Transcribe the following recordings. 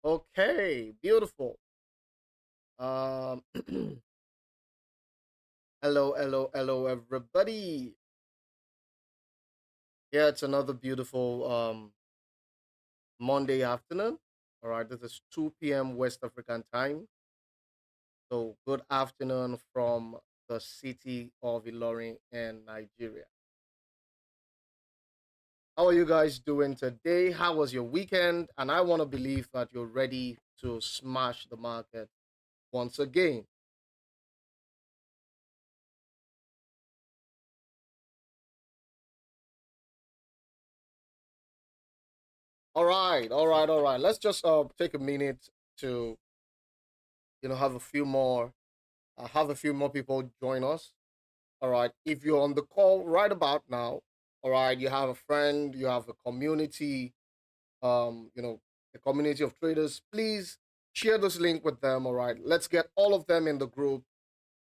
Okay, beautiful. Um, hello, everybody. Yeah, it's another beautiful Monday afternoon. All right, this is 2 p.m. West African time. So, good afternoon from the city of Ilorin in Nigeria. How are you guys doing today? How was your weekend? And I want to believe that you're ready to smash the market once again. All right. Let's just take a minute to have a few more have a few more people join us. All right, if you're on the call right about now, all right, you have a friend, you have a community, a community of traders, please share this link with them. All right, let's get all of them in the group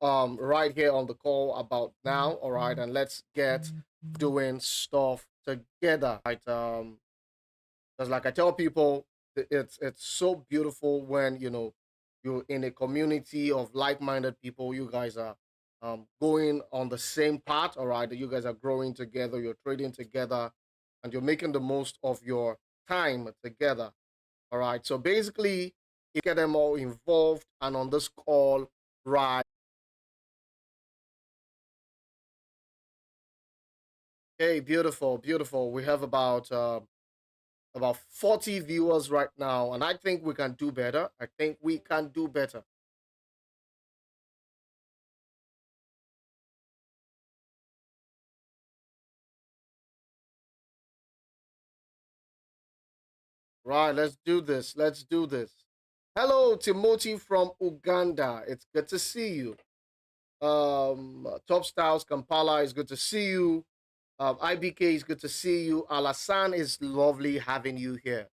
right here on the call about now. All right, and let's get doing stuff together. Right, because like I tell people, it's so beautiful when you're in a community of like-minded people. You guys are going on the same path. All right, you guys are growing together. You're trading together, and you're making the most of your time together. All right. So basically, you get them all involved and on this call, right? Hey, beautiful, beautiful. We have about 40 viewers right now, and I think we can do better. I think we can do better. Right, let's do this. Let's do this. Hello, Timothy from Uganda. It's good to see you. Top Styles Kampala is good to see you. IBK is good to see you. Alasan is lovely having you here.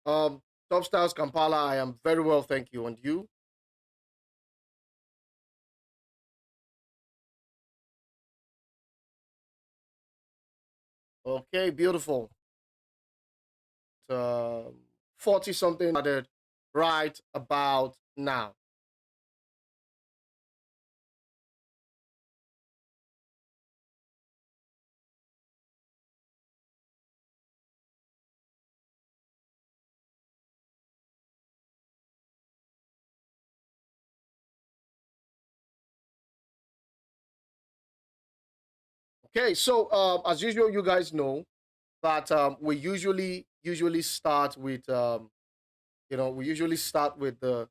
Um, Top Styles Kampala, I am very well, thank you. And you? Okay, beautiful. 40 something started right about now. Okay, so as usual, you guys know that we usually start with we usually start with the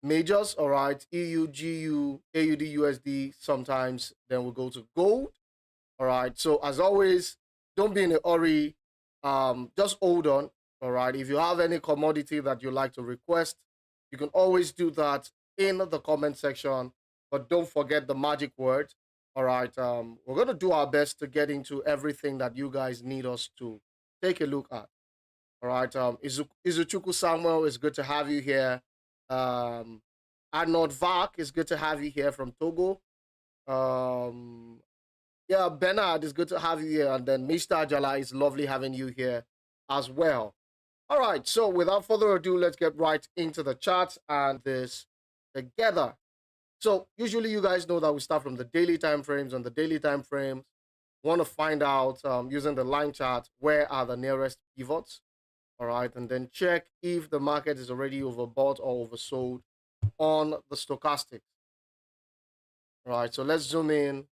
majors. All right, EU, GU, AUD, USD. Sometimes then we go to gold. All right. So as always, don't be in a hurry. Just hold on. All right. If you have any commodity that you like to request, you can always do that in the comment section. But don't forget the magic word. All right. We're gonna do our best to get into everything that you guys need us to take a look at. All right. Izuchuku Samuel, it's good to have you here. Arnold Vak, it's good to have you here from Togo. Um, yeah, Bernard, it's good to have you here. And then Mr. Ajala, it's lovely having you here as well. All right. So without further ado, let's get right into the charts and this together. So usually you guys know that we start from the daily time frames. On the daily time frames, want to find out using the line chart where are the nearest pivots. All right, and then check if the market is already overbought or oversold on the stochastics. All right, so let's zoom in.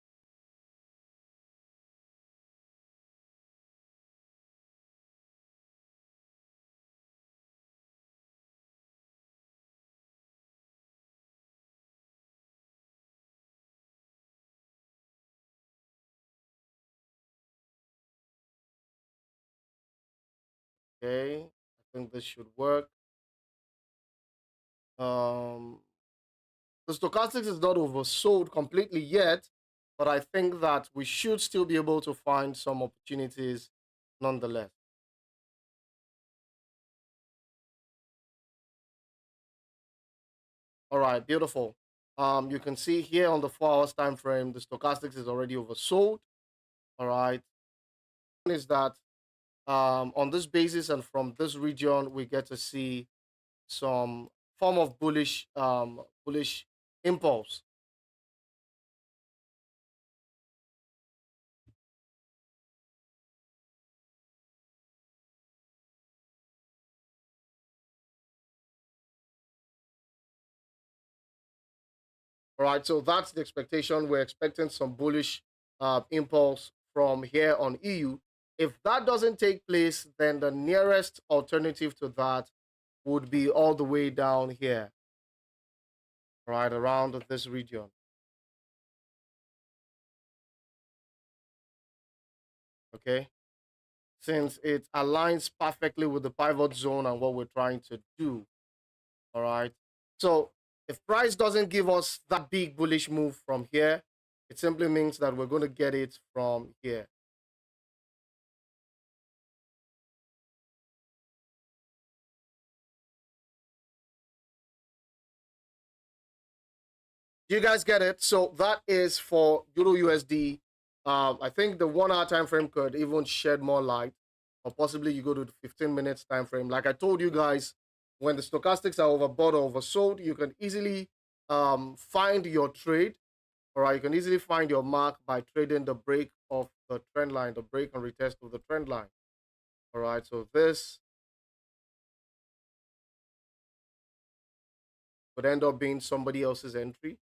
Okay, I think this should work. Um, the stochastics is not oversold completely yet, but I think that we should still be able to find some opportunities nonetheless. All right, beautiful. You can see here on the 4 hours time frame, the stochastics is already oversold. All right, is that on this basis and from this region, we get to see some form of bullish impulse. All right, so that's the expectation. We're expecting some bullish impulse from here on EU. If that doesn't take place, then the nearest alternative to that would be all the way down here, right around this region. Okay, since it aligns perfectly with the pivot zone and what we're trying to do. All right, so if price doesn't give us that big bullish move from here, it simply means that we're going to get it from here. You guys get it? So that is for Euro USD. I think the 1 hour time frame could even shed more light, or possibly you go to the 15 minutes time frame. Like I told you guys, when the stochastics are overbought or oversold, you can easily find your trade, all right? You can easily find your mark by trading the break of the trend line, the break and retest of the trend line. All right, so this would end up being somebody else's entry,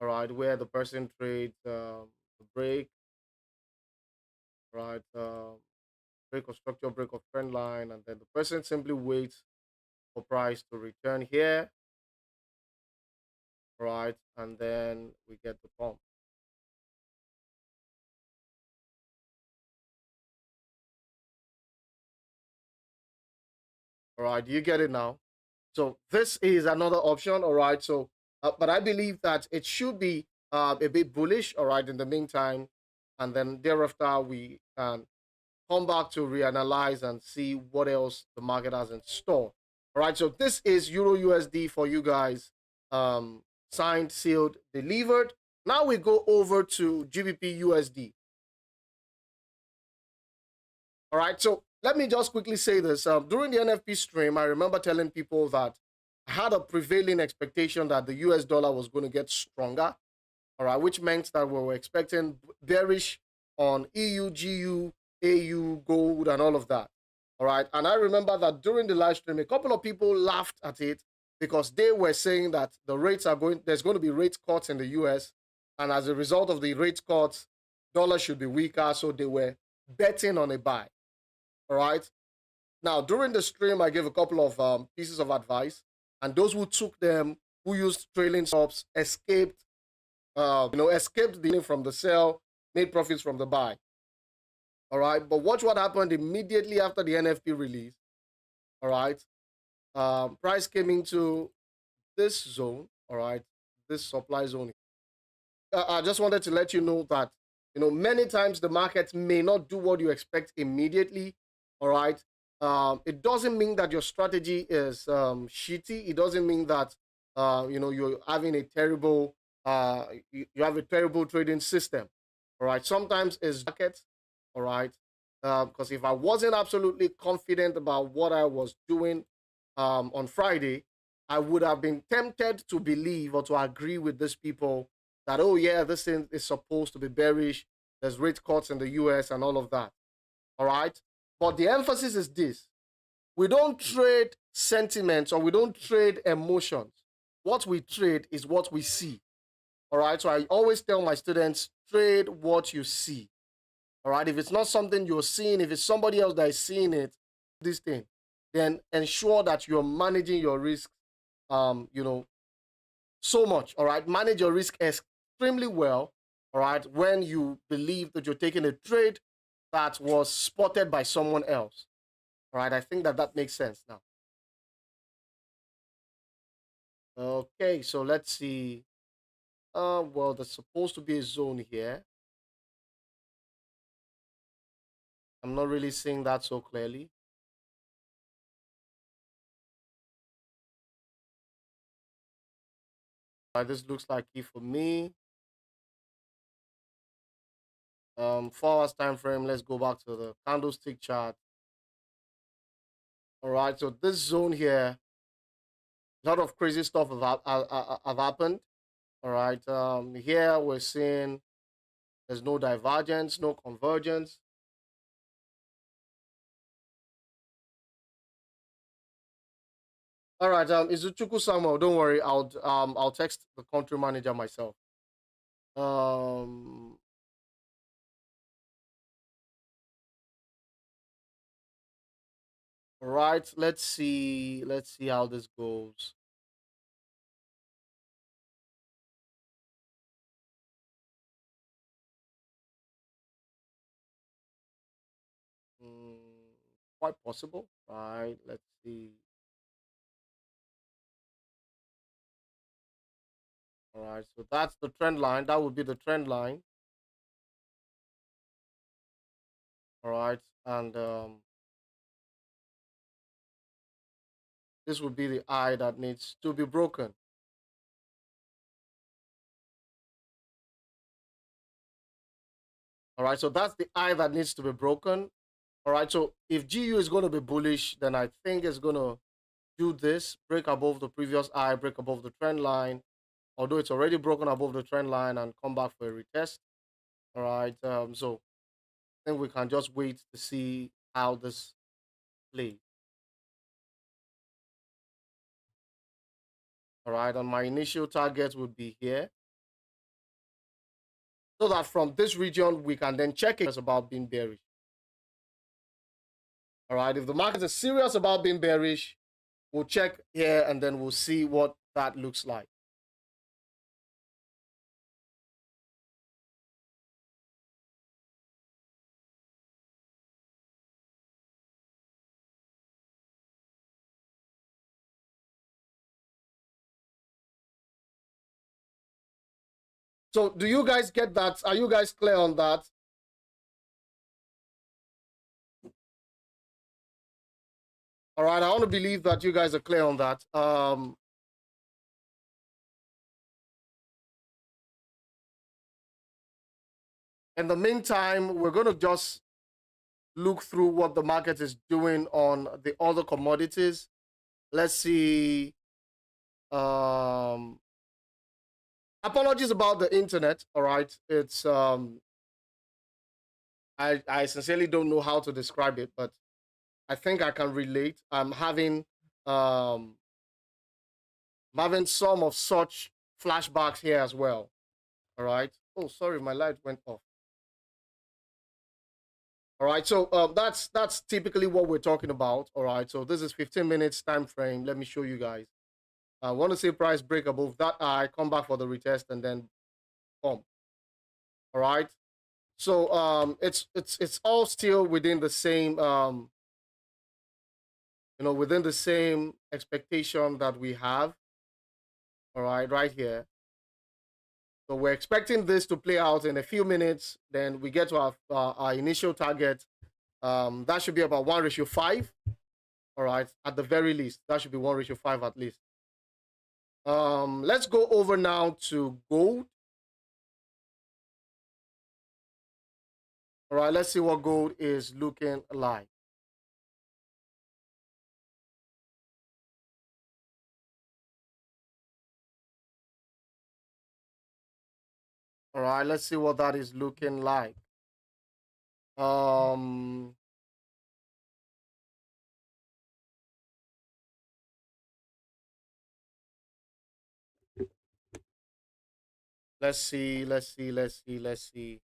all right, where the person trades the break, right? Break of structure, break of trend line, and then the person simply waits for price to return here, right? And then we get the pump. All right, do you get it now? So this is another option, all right? So, but I believe that it should be a bit bullish, all right, in the meantime, and then thereafter we can come back to reanalyze and see what else the market has in store. All right, so this is Euro USD for you guys. Signed, sealed, delivered. Now we go over to GBP USD. All right, so let me just quickly say this. During the NFP stream, I remember telling people that I had a prevailing expectation that the US dollar was going to get stronger. All right, which meant that we were expecting bearish on EU, GU, AU, gold, and all of that. All right, and I remember that during the live stream, a couple of people laughed at it because they were saying that there's going to be rate cuts in the US, and as a result of the rate cuts, dollar should be weaker, so they were betting on a buy. All right. Now, during the stream, I gave a couple of pieces of advice, and those who took them, who used trailing stops, escaped escaped the from the sell, made profits from the buy. All right, but watch what happened immediately after the NFP release. All right, price came into this zone. All right, this supply zone. I just wanted to let you know that many times the market may not do what you expect immediately. All right, it doesn't mean that your strategy is shitty. It doesn't mean that you're having a terrible you have a terrible trading system. All right, sometimes it's market. All right, because if I wasn't absolutely confident about what I was doing on Friday, I would have been tempted to believe or to agree with these people that, oh yeah, this thing is supposed to be bearish. There's rate cuts in the US and all of that. All right. But the emphasis is this: we don't trade sentiments or we don't trade emotions. What we trade is what we see. All right. So I always tell my students, trade what you see. All right. If it's not something you're seeing, if it's somebody else that is seeing it, this thing, then ensure that you're managing your risk, so much. All right. Manage your risk extremely well. All right. When you believe that you're taking a trade that was spotted by someone else. All right. I think that makes sense now. Okay. So let's see. Well, there's supposed to be a zone here. I'm not really seeing that so clearly. This looks like key for me. 4 hours time frame. Let's go back to the candlestick chart. All right, so this zone here, a lot of crazy stuff have happened. All right, here we're seeing there's no divergence, no convergence. All right, Izuchuku Samuel, don't worry, I'll text the country manager myself. All right, let's see how this goes. Quite possible, right? Let's see. All right, so that's the trend line. That would be the trend line. All right, and this would be the eye that needs to be broken. All right, so that's the eye that needs to be broken. All right, so if GU is going to be bullish, then I think it's going to do this, break above the previous eye, break above the trend line, although it's already broken above the trend line, and come back for a retest. All right, so I think we can just wait to see how this plays. All right, and my initial target would be here, so that from this region we can then check it about being bearish. All right, if the market is serious about being bearish, we'll check here and then we'll see what that looks like. So do you guys get that? Are you guys clear on that? All right, I want to believe that you guys are clear on that. In the meantime, we're going to just look through what the market is doing on the other commodities. Let's see. Apologies about the internet. All right, it's I sincerely don't know how to describe it, but I think I can relate. I'm having some of such flashbacks here as well. All right. Oh, sorry, my light went off. All right, so that's typically what we're talking about. All right, so this is 15 minutes time frame. Let me show you guys. I want to see price break above that. I come back for the retest and then boom. All right, so it's all still within the same within the same expectation that we have. All right, right here. So we're expecting this to play out in a few minutes. Then we get to our initial target. That should be about 1:5. All right, at the very least, that should be 1:5 at least. Let's go over now to gold. All right, let's see what gold is looking like. All right, let's see what that is looking like. Um, let's see, let's see, let's see, let's see.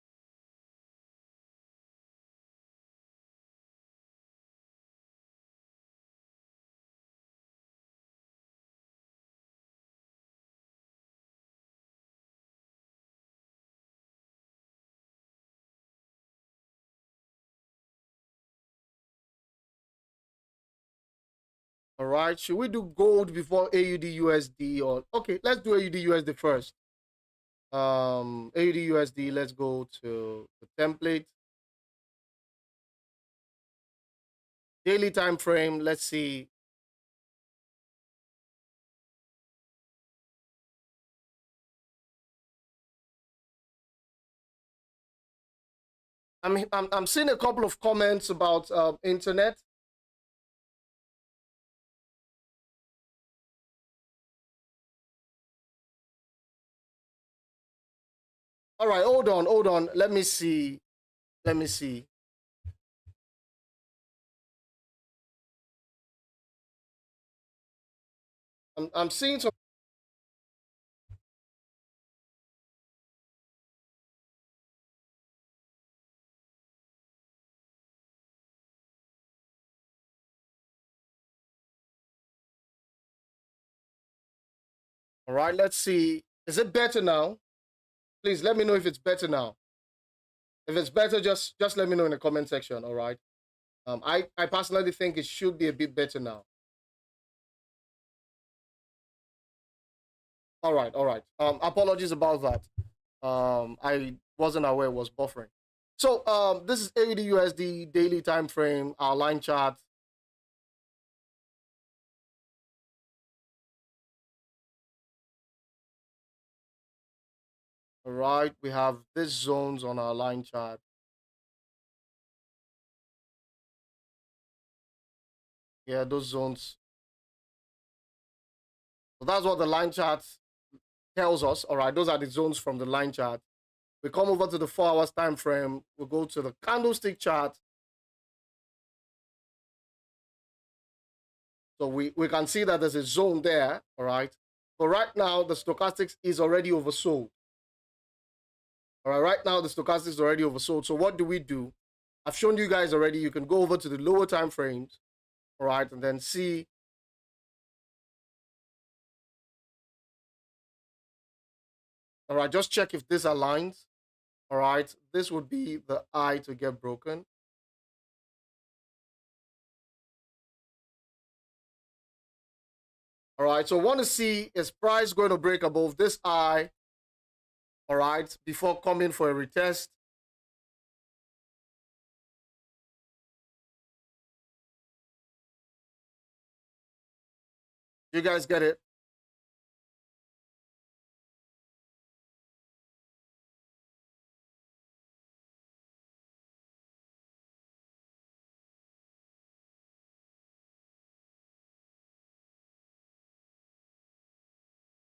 All right, should we do gold before AUD USD or okay? Let's do AUD USD first. AUD USD. Let's go to the template. Daily time frame. Let's see. I'm seeing a couple of comments about internet. All right, hold on. Let me see. Let me see. I'm seeing some. All right, let's see. Is it better now? Please let me know if it's better now. If it's better, just let me know in the comment section. All right. I personally think it should be a bit better now. All right, all right. Apologies about that. I wasn't aware it was buffering. So this is AUD USD daily time frame, our line chart. All right, we have these zones on our line chart. Yeah, those zones. So that's what the line chart tells us. All right, those are the zones from the line chart. We come over to the 4 hours time frame. We go to the candlestick chart. So we can see that there's a zone there. All right. But right now, the stochastics is already oversold. All right, right now the stochastic is already oversold. So what do we do? I've shown you guys already. You can go over to the lower time frames, all right, and then see. All right, just check if this aligns. All right, this would be the eye to get broken. All right, so want to see is price going to break above this eye, all right, before coming for a retest. You guys get it?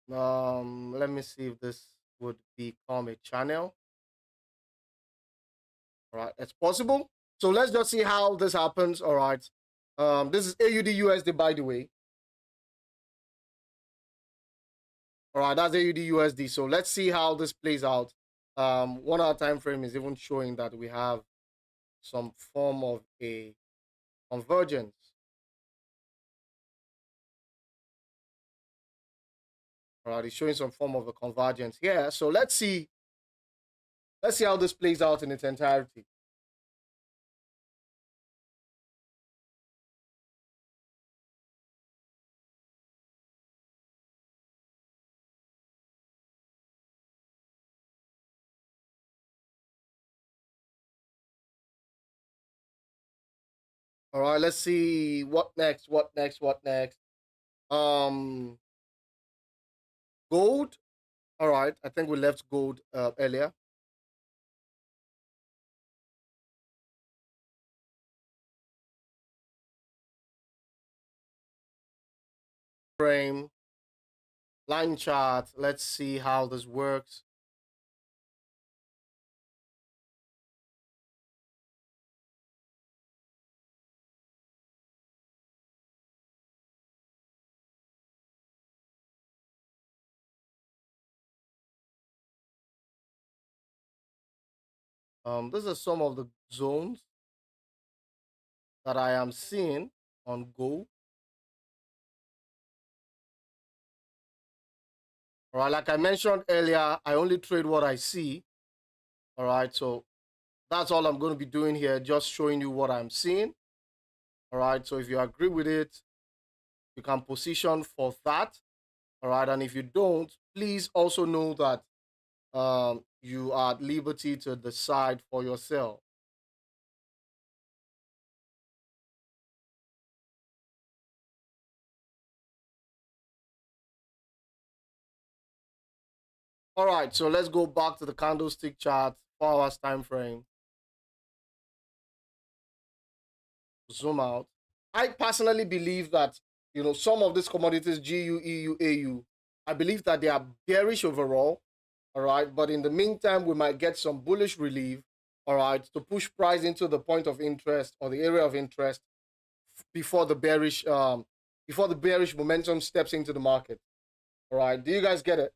Let me see if this would become a channel. All right, it's possible. So let's just see how this happens. All right. This is AUD USD, by the way. All right, that's AUD USD. So let's see how this plays out. 1 hour time frame is even showing that we have some form of a convergence. All right, it's showing some form of a convergence here. So let's see how this plays out in its entirety. All right, let's see what next. What next? What next? Um, Gold. All right, I think we left gold earlier. Frame, line chart. Let's see how this works. This is some of the zones that I am seeing on gold. All right, like I mentioned earlier, I only trade what I see. All right, so that's all I'm going to be doing here, just showing you what I'm seeing. All right, so if you agree with it, you can position for that. All right, and if you don't, please also know that you are at liberty to decide for yourself. All right, so let's go back to the candlestick chart, 4 hours time frame. zoom out. I personally believe that, some of these commodities, GU, EU, AU, I believe that they are bearish overall. All right. But in the meantime, we might get some bullish relief. All right. To push price into the point of interest or the area of interest before the bearish momentum steps into the market. All right. Do you guys get it?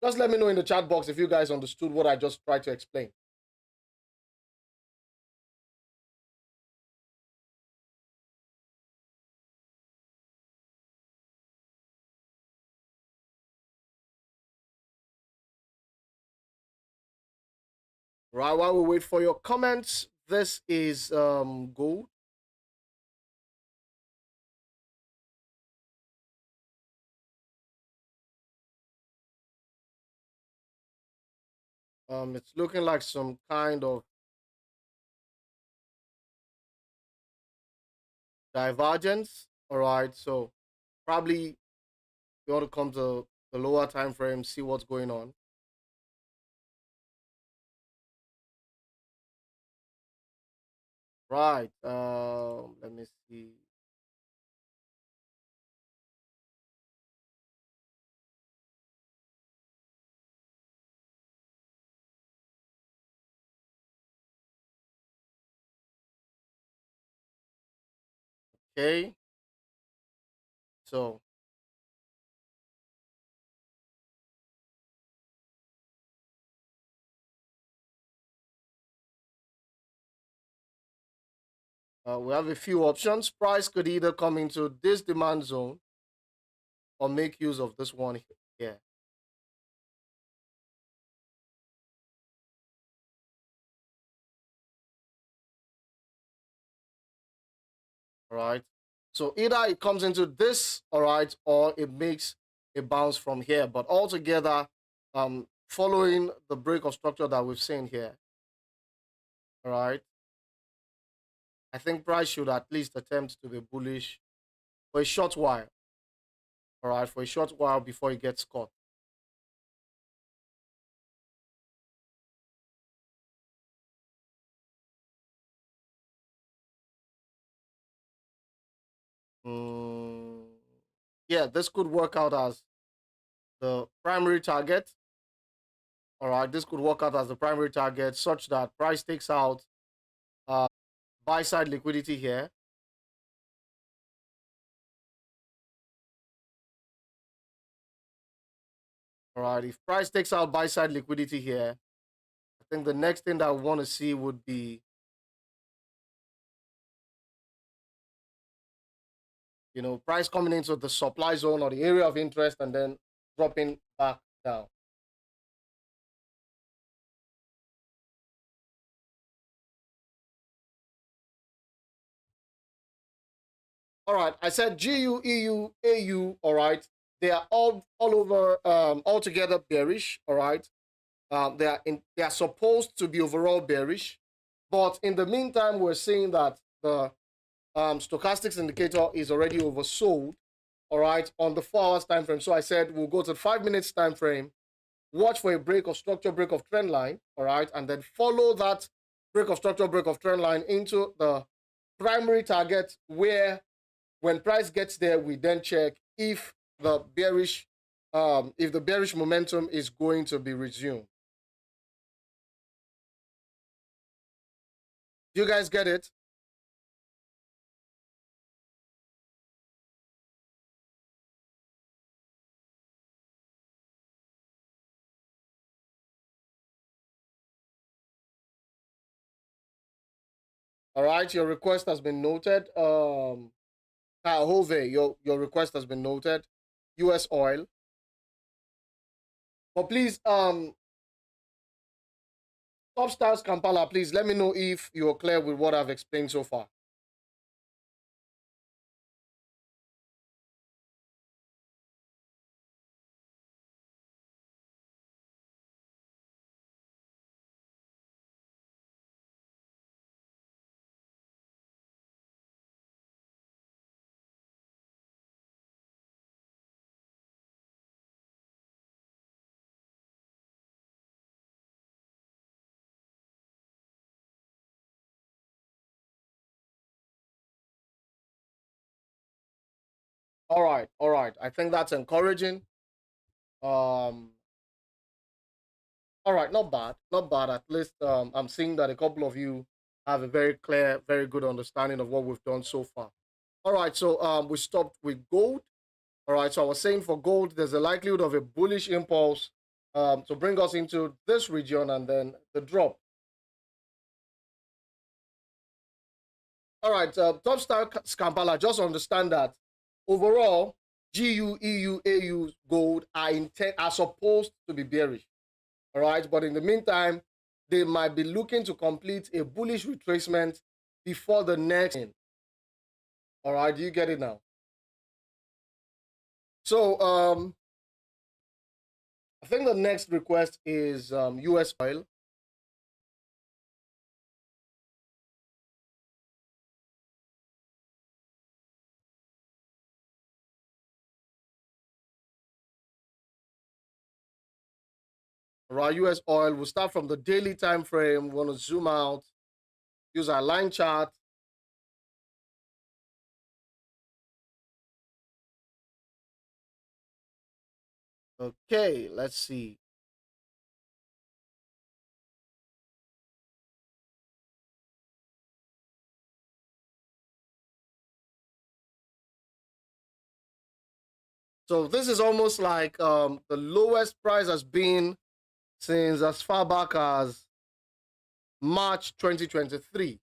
Just let me know in the chat box if you guys understood what I just tried to explain. Right, while we wait for your comments, this is gold. It's looking like some kind of divergence. All right, so probably you want to come to the lower time frame, see what's going on. Right. Let me see. Okay. So we have a few options. Price could either come into this demand zone or make use of this one here. All right. So either it comes into this, all right, or it makes a bounce from here. But altogether, following the break of structure that we've seen here, all right, I think price should at least attempt to be bullish for a short while, all right, for a short while before it gets caught. Mm, yeah, this could work out as the primary target. All right, this could work out as the primary target such that price takes out buy side liquidity here. All right, if price takes out buy side liquidity here, I think the next thing that we want to see would be, price coming into the supply zone or the area of interest and then dropping back down. All right, I said GU, EU, AU. All right, they are all over altogether bearish. All right, they are supposed to be overall bearish, but in the meantime, we're seeing that the stochastics indicator is already oversold. All right, on the 4 hours time frame. So I said we'll go to the 5 minutes time frame, watch for a break of structure, break of trend line. All right, and then follow that break of structure, break of trend line into the primary target, where when price gets there, we then check if the bearish momentum is going to be resumed. Do you guys get it? All right, your request has been noted. Hove, your request has been noted. US oil. But please, Top Stars Kampala, please let me know if you're clear with what I've explained so far. All right. I think that's encouraging. Um, all right, not bad, not bad. At least I'm seeing that a couple of you have a very clear, very good understanding of what we've done so far. All right, so we stopped with gold. All right, so I was saying for gold, there's a likelihood of a bullish impulse to bring us into this region and then the drop. All right, top star Kampala, just understand that overall, GU, EU, AU gold are supposed to be bearish. All right, but in the meantime, they might be looking to complete a bullish retracement before the next. All right, do you get it now? So I think the next request is US oil. Right, US oil. We'll start from the daily time frame. We want to zoom out, use our line chart. Okay, let's see. So this is almost like the lowest price has been since as far back as March 2023.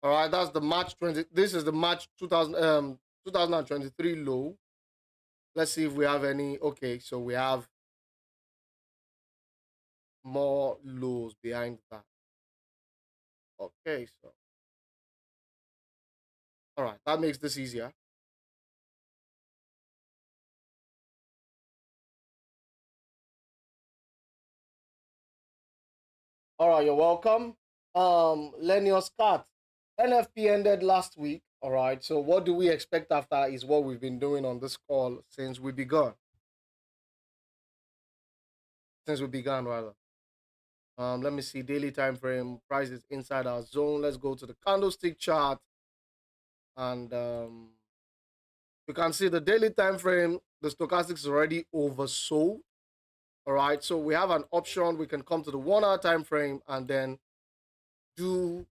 All right, that's the March 20. This is the March 2023 low. Let's see if we have any. Okay, so we have more lows behind that. Okay, so all right, that makes this easier. All right, you're welcome. Lenny Scott. NFP ended last week. All right, so what do we expect after is what we've been doing on this call since we began. Since we began, rather. Let me see daily time frame. Price is inside our zone. Let's go to the candlestick chart, and you can see the daily time frame. The stochastic is already oversold. All right, so we have an option. We can come to the 1 hour time frame and then do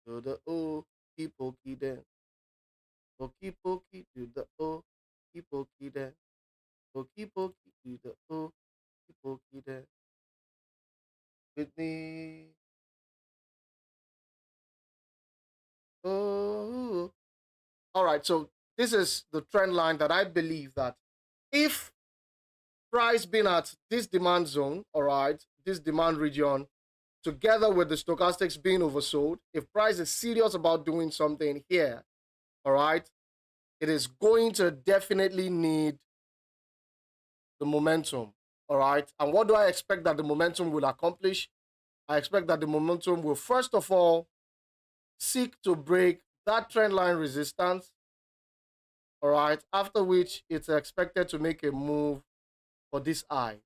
the pokey pokey then. Pokey pokey do the pokey pokey then. Pokey pokey do the pokey pokey then. With me. Oh. All right, so this is the trend line that I believe that if price being at this demand zone, all right, this demand region, together with the stochastics being oversold, if price is serious about doing something here, all right, it is going to definitely need the momentum, all right? And what do I expect that the momentum will accomplish? I expect that the momentum will, first of all, seek to break that trend line resistance, all right, after which it's expected to make a move for this eye.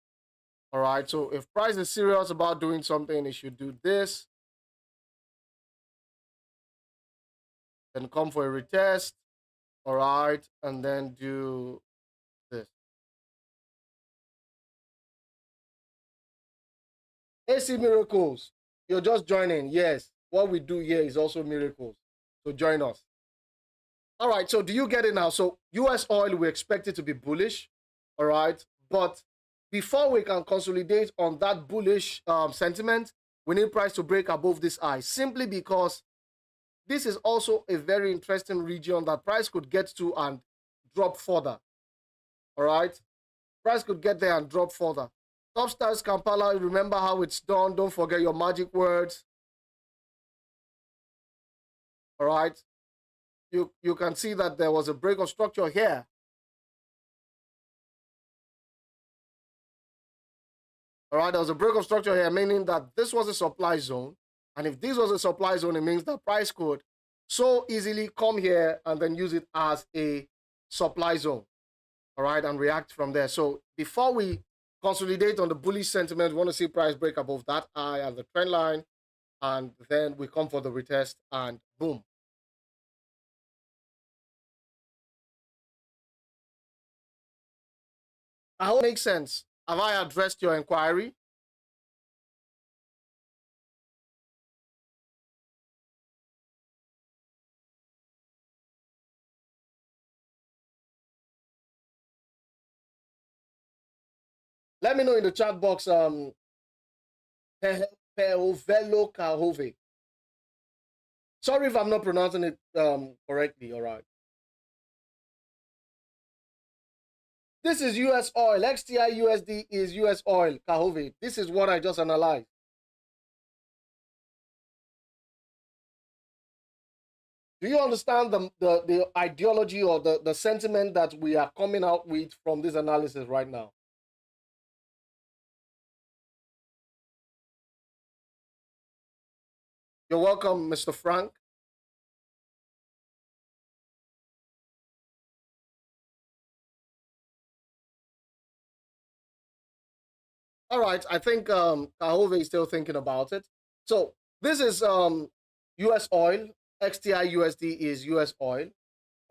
All right, so if price is serious about doing something, it should do this, then come for a retest, all right, and then do this. AC Miracles, you're just joining. Yes, what we do here is also miracles. So join us. All right, so do you get it now? So US oil, we expect it to be bullish, all right, but before we can consolidate on that bullish sentiment, we need price to break above this high, simply because this is also a very interesting region that price could get to and drop further. All right, price could get there and drop further. Top stars Kampala, remember how it's done. Don't forget your magic words. All right, you can see that there was a break of structure here. All right, there was a break of structure here, meaning that this was a supply zone. And if this was a supply zone, it means that price could so easily come here and then use it as a supply zone. All right, and react from there. So before we consolidate on the bullish sentiment. We want to see price break above that high and the trend line, and then we come for the retest, and boom. I hope it makes sense. Have I addressed your inquiry? Let me know in the chat box. Peovelo Kahove. Sorry if I'm not pronouncing it correctly. All right. This is US oil. XTI USD is US oil. Kahove. This is what I just analyzed. Do you understand the ideology or the sentiment that we are coming out with from this analysis right now? You're welcome, Mr. Frank. All right, I think Kahove is still thinking about it. So this is US oil. XTI USD is US oil.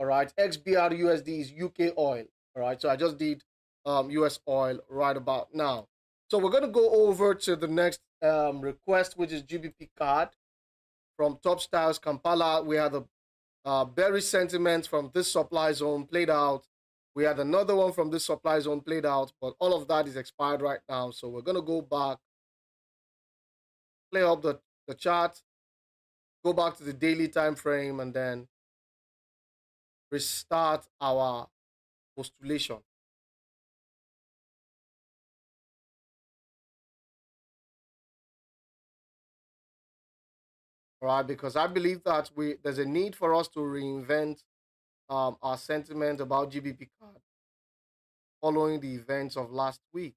All right, XBR USD is UK oil. All right, so I just did US oil right about now. So we're going to go over to the next request, which is GBP CAD from Top Styles Kampala. We had the bearish sentiments from this supply zone played out. We had another one from this supply zone played out, but all of that is expired right now. So we're going to go back, play up the chart, go back to the daily time frame, and then restart our postulation. All right, because I believe that there's a need for us to reinvent our sentiment about GBP CAD following the events of last week.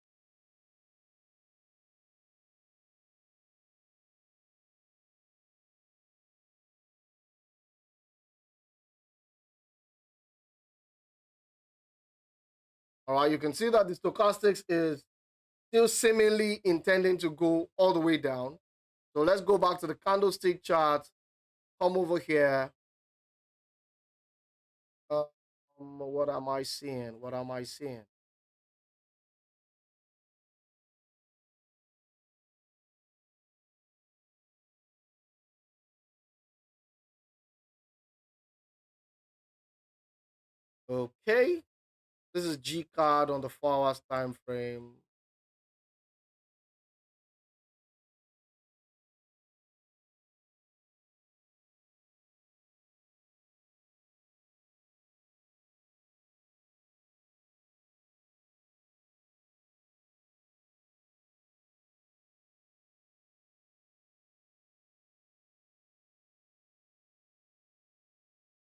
All right, you can see that the stochastics is still seemingly intending to go all the way down. So let's go back to the candlestick chart, come over here. What am I seeing? What am I seeing? Okay, this is G card on the 4 hours time frame.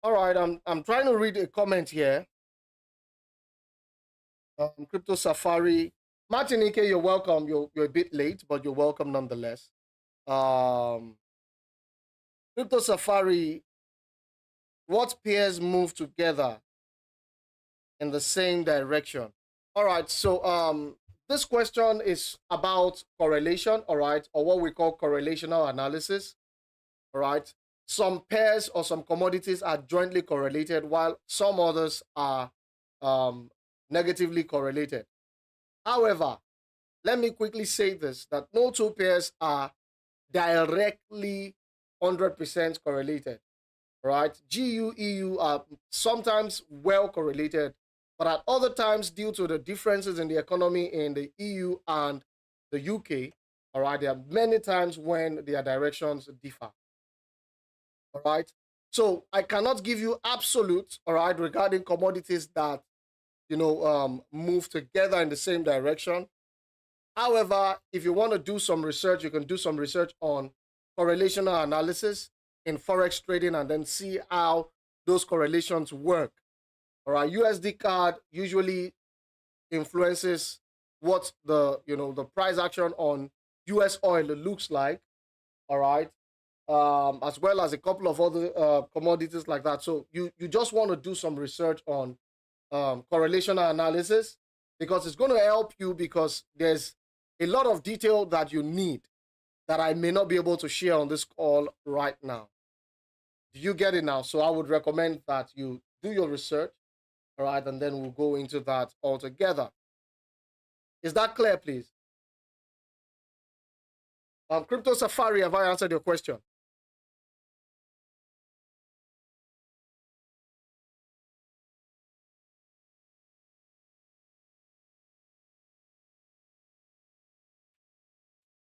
All right, I'm trying to read a comment here. Crypto Safari, Martinique, you're welcome. You're a bit late, but you're welcome nonetheless. Crypto Safari, what pairs move together in the same direction? All right, so this question is about correlation, all right, or what we call correlational analysis, all right. Some pairs or some commodities are jointly correlated while some others are negatively correlated. However, let me quickly say this, that no two pairs are directly 100% correlated, right? GU, EU are sometimes well correlated, but at other times, due to the differences in the economy in the EU and the UK, all right, there are many times when their directions differ, all right? So I cannot give you absolute, all right, regarding commodities that, move together in the same direction. However, if you want to do some research, you can do some research on correlational analysis in Forex trading and then see how those correlations work. All right, USD CAD usually influences what the price action on US oil looks like. All right, as well as a couple of other commodities like that. So you just want to do some research on correlational analysis because it's going to help you, because there's a lot of detail that you need that I may not be able to share on this call right now. Do you get it now? So I would recommend that you do your research, all right, and then we'll go into that all together. Is that clear, please? Crypto Safari, have I answered your question?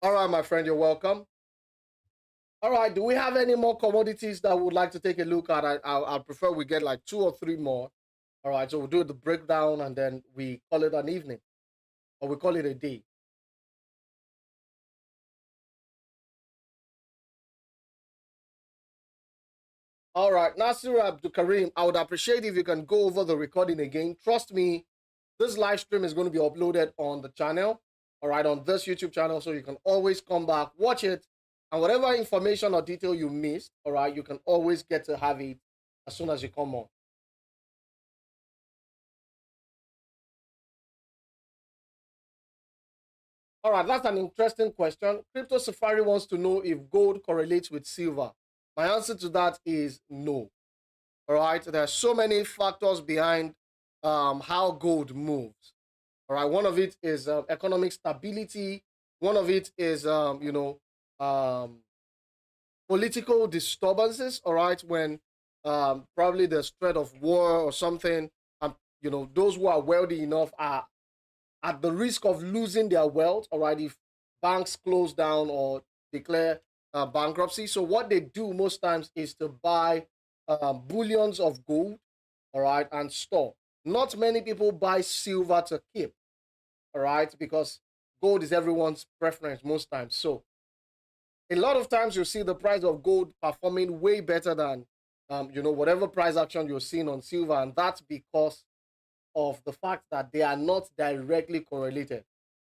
All right, my friend, you're welcome. All right, do we have any more commodities that we would like to take a look at? I prefer we get like 2 or 3 more. All right, so we'll do the breakdown and then we call it an evening, or we call it a day. All right, Nasir Abdul Karim, I would appreciate if you can go over the recording again. Trust me, this live stream is going to be uploaded on the channel, all right, on this YouTube channel, so you can always come back, watch it, and whatever information or detail you missed, all right, you can always get to have it as soon as you come on. All right, that's an interesting question. Crypto Safari wants to know if gold correlates with silver. My answer to that is no. All right, there are so many factors behind how gold moves. All right, one of it is economic stability. One of it is, political disturbances. All right, when probably there's threat of war or something, those who are wealthy enough are at the risk of losing their wealth, all right, if banks close down or declare bankruptcy. So what they do most times is to buy bullions of gold, all right, and store. Not many people buy silver to keep, all right, because gold is everyone's preference most times. So a lot of times you see the price of gold performing way better than, whatever price action you're seeing on silver, and that's because of the fact that they are not directly correlated.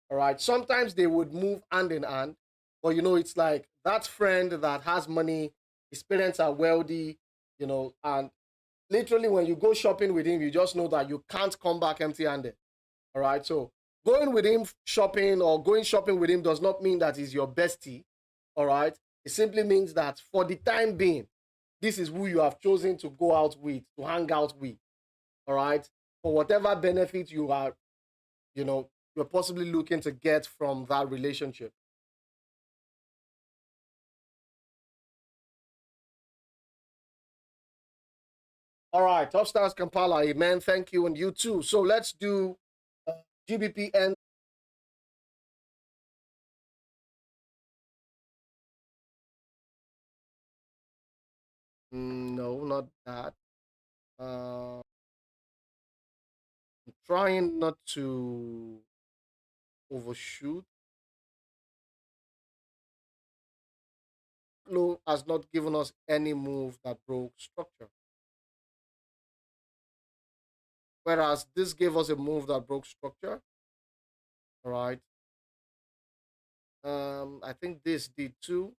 All right. Sometimes they would move hand in hand, but it's like that friend that has money, his parents are wealthy, and literally when you go shopping with him, you just know that you can't come back empty handed. All right. So going with him shopping or going shopping with him does not mean that he's your bestie. All right. It simply means that for the time being, this is who you have chosen to go out with, to hang out with. All right, for whatever benefit you are, you're possibly looking to get from that relationship. All right, Top Stars Kampala, amen. Thank you, and you too. So let's do GBPN. No, not that. I'm trying not to overshoot. Low has not given us any move that broke structure. Whereas this gave us a move that broke structure. All right. I think this did too.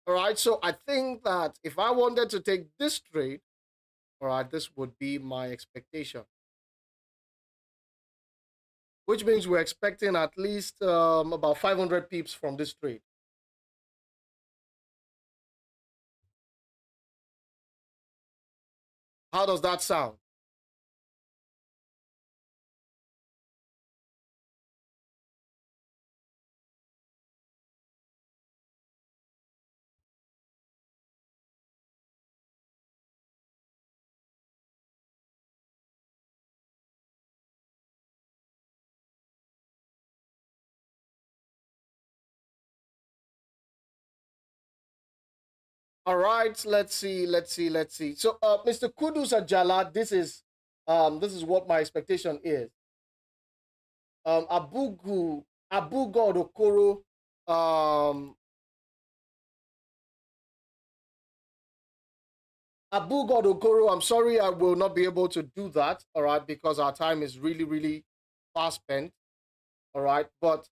All right. So I think that if I wanted to take this trade, all right, this would be my expectation, which means we're expecting at least about 500 pips from this trade. How does that sound? All right, let's see. So, Mr. Kudus Ajala, this is what my expectation is. Abu God Okoro, Abu God Okoro, I'm sorry, I will not be able to do that, all right, because our time is really, really fast spent, all right, but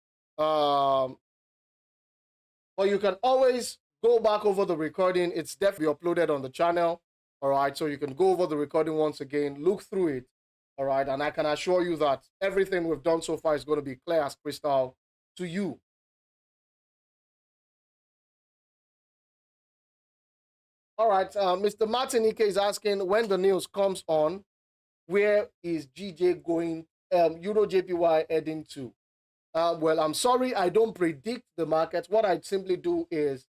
you can always go back over the recording. It's definitely uploaded on the channel. All right, so you can go over the recording once again, look through it. All right, and I can assure you that everything we've done so far is going to be clear as crystal to you. All right, Mr. Martinike is asking, when the news comes on, where is GJ going, Euro JPY heading to? Well, I'm sorry, I don't predict the market. What I simply do is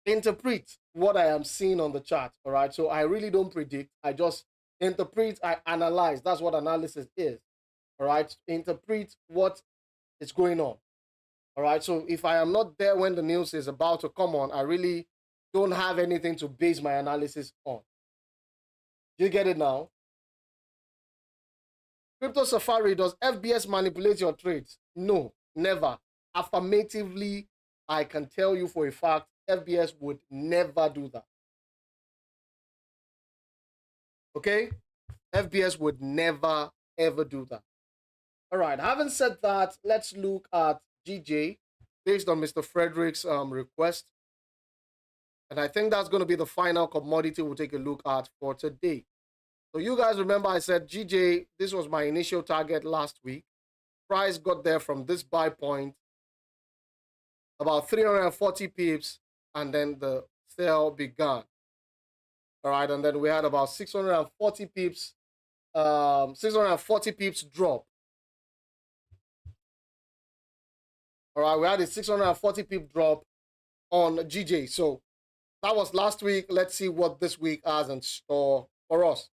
interpret what I am seeing on the chart. All right, so I really don't predict. I just interpret, I analyze. That's what analysis is. All right, interpret what is going on. All right, so if I am not there when the news is about to come on, I really don't have anything to base my analysis on. Do you get it now? Crypto Safari, does FBS manipulate your trades? No, never. Affirmatively, I can tell you for a fact, FBS would never do that. Okay? FBS would never, ever do that. All right, having said that, let's look at GJ based on Mr. Frederick's request. And I think that's going to be the final commodity we'll take a look at for today. So you guys remember I said GJ, this was my initial target last week. Price got there from this buy point, about 340 pips, and then the sale began. All right, and then we had about 640 pips, 640 pips drop. All right, we had a 640 pip drop on GJ. So that was last week. Let's see what this week has in store for us.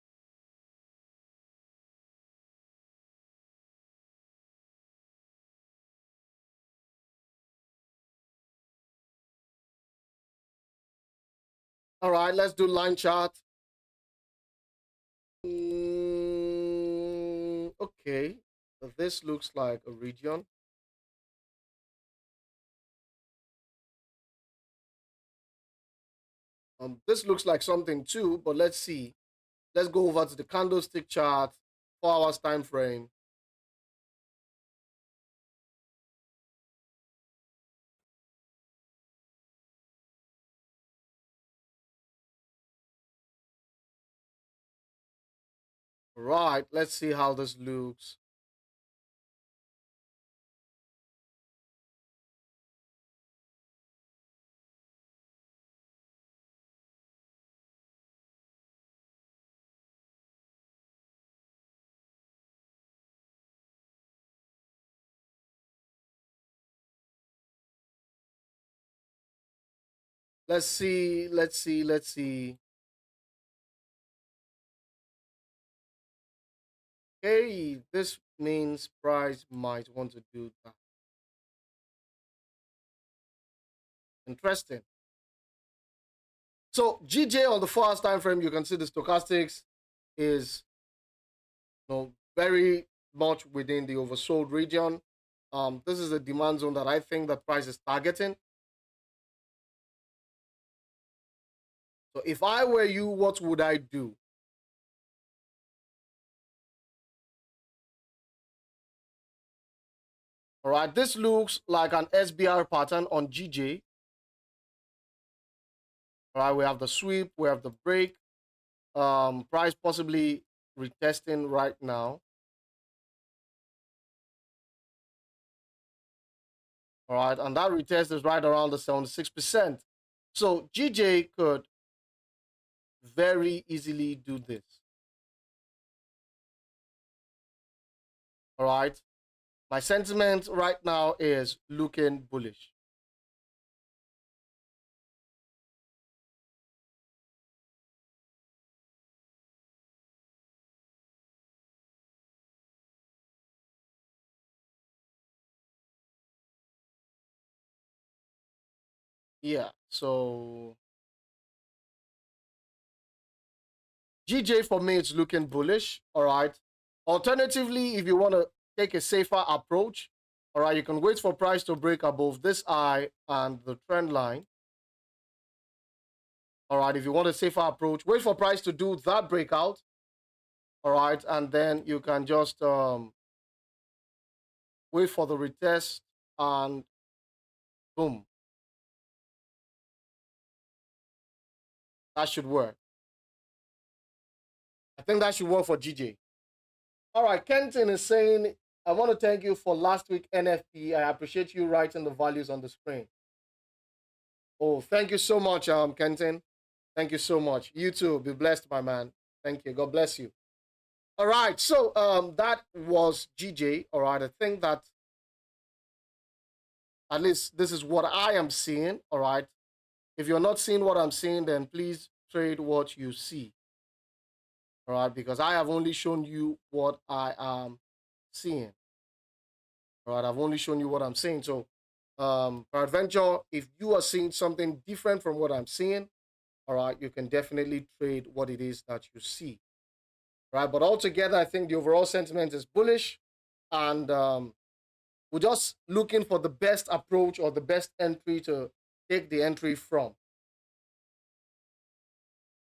All right, let's do line chart. Okay, so this looks like a region. This looks like something too, but let's see. Let's go over to the candlestick chart, 4 hours time frame. Right, let's see how this looks. Let's see. Okay, this means price might want to do that. Interesting. So GJ on the 4 hours time frame, you can see the stochastics is, very much within the oversold region. This is a demand zone that I think that price is targeting. So if I were you, what would I do? All right, this looks like an SBR pattern on GJ. All right, we have the sweep, we have the break. Price possibly retesting right now. All right, and that retest is right around the 76%. So GJ could very easily do this. All right, my sentiment right now is looking bullish. Yeah, so GJ for me, it's looking bullish. All right. Alternatively, if you want to take a safer approach, all right, you can wait for price to break above this eye and the trend line. All right, if you want a safer approach, wait for price to do that breakout. All right, and then you can just wait for the retest and boom. That should work. I think that should work for GJ. All right, Kenton is saying, I want to thank you for last week NFP. I appreciate you writing the values on the screen. Oh, thank you so much, Kenton. Thank you so much. You too. Be blessed, my man. Thank you. God bless you. All right. So that was GJ. All right. I think that at least this is what I am seeing. All right. If you're not seeing what I'm seeing, then please trade what you see. All right. Because I have only shown you what I am seeing. All right. I've only shown you what I'm seeing. So peradventure, if you are seeing something different from what I'm seeing, all right, you can definitely trade what it is that you see. Right. But altogether, I think the overall sentiment is bullish. And we're just looking for the best approach or the best entry to take the entry from.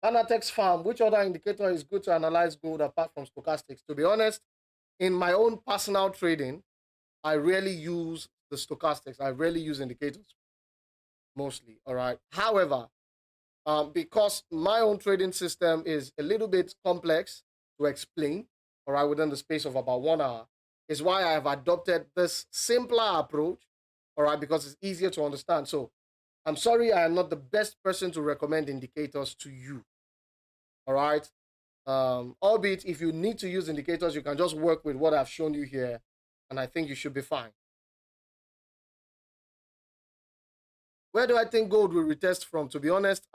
Anatex Farm, which other indicator is good to analyze gold apart from stochastics? To be honest, in my own personal trading, I rarely use the stochastics. I rarely use indicators, mostly, all right? However, because my own trading system is a little bit complex to explain, all right, within the space of about 1 hour, is why I have adopted this simpler approach, all right, because it's easier to understand. So I'm sorry I am not the best person to recommend indicators to you, all right? Albeit if you need to use indicators, you can just work with what I've shown you here, and I think you should be fine. Where do I think gold will retest from? To be honest,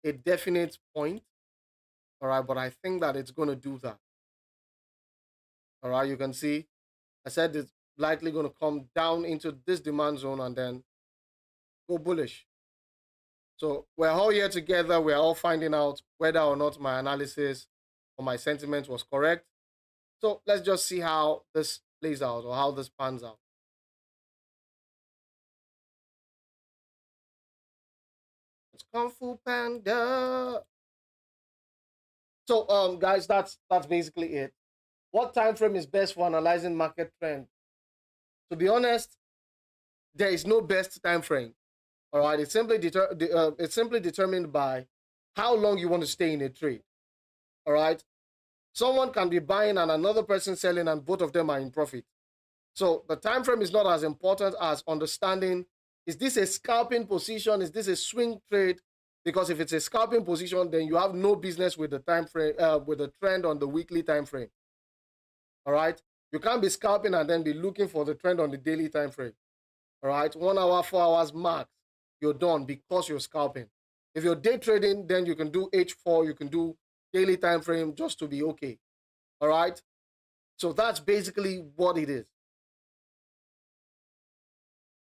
a definite point, all right, but I think that it's going to do that. All right, you can see I said it's likely going to come down into this demand zone and then go bullish. So we're all here together. We're all finding out whether or not my analysis or my sentiment was correct. So let's just see how this plays out or how this pans out. It's Kung Fu Panda. So guys, that's basically it. What time frame is best for analyzing market trend? To be honest, there is no best time frame. All right, it's simply determined by how long you want to stay in a trade. All right, someone can be buying and another person selling, and both of them are in profit. So the time frame is not as important as understanding: is this a scalping position? Is this a swing trade? Because if it's a scalping position, then you have no business with the time frame, with the trend on the weekly time frame. All right, you can't be scalping and then be looking for the trend on the daily time frame. All right, 1 hour, 4 hours max, you're done because you're scalping. If you're day trading, then you can do H4, you can do daily time frame just to be okay. All right, so that's basically what it is.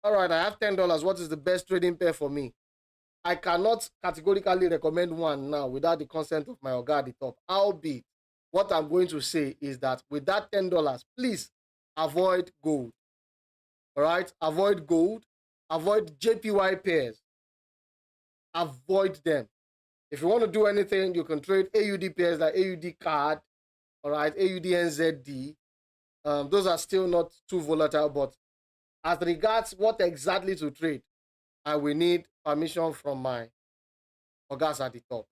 All right, I have $10. What is the best trading pair for me? I cannot categorically recommend one now without the consent of my Oga at the top. Albeit, what I'm going to say is that with that $10, please avoid gold. All right, avoid gold, avoid JPY pairs, avoid them. If you want to do anything, you can trade AUD pairs like AUD CAD, all right, AUD NZD. Those are still not too volatile, but as regards what exactly to trade, I will need permission from my Ogas at the top.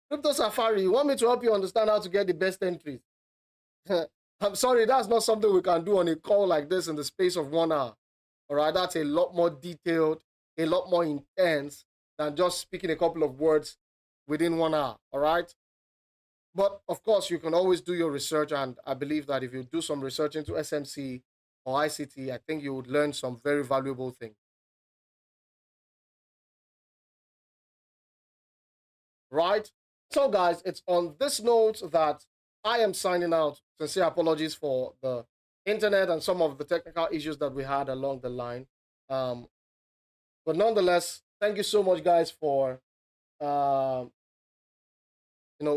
Crypto Safari, you want me to help you understand how to get the best entries? I'm sorry, that's not something we can do on a call like this in the space of 1 hour. All right, that's a lot more detailed, a lot more intense than just speaking a couple of words within 1 hour. All right. But of course, you can always do your research. And I believe that if you do some research into SMC or ICT, I think you would learn some very valuable things. Right. So, guys, it's on this note that I am signing out. Sincere apologies for the internet and some of the technical issues that we had along the line. But nonetheless, thank you so much, guys, for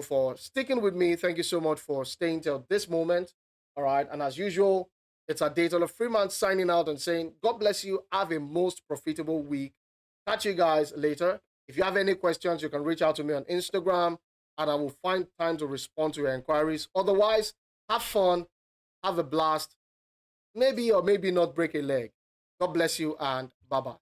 for sticking with me. Thank you so much for staying till this moment. All right, and as usual, it's Adetola Freeman signing out and saying, God bless you. Have a most profitable week. Catch you guys later. If you have any questions, you can reach out to me on Instagram, and I will find time to respond to your inquiries. Otherwise, have fun, have a blast, maybe or maybe not break a leg. God bless you, and bye-bye.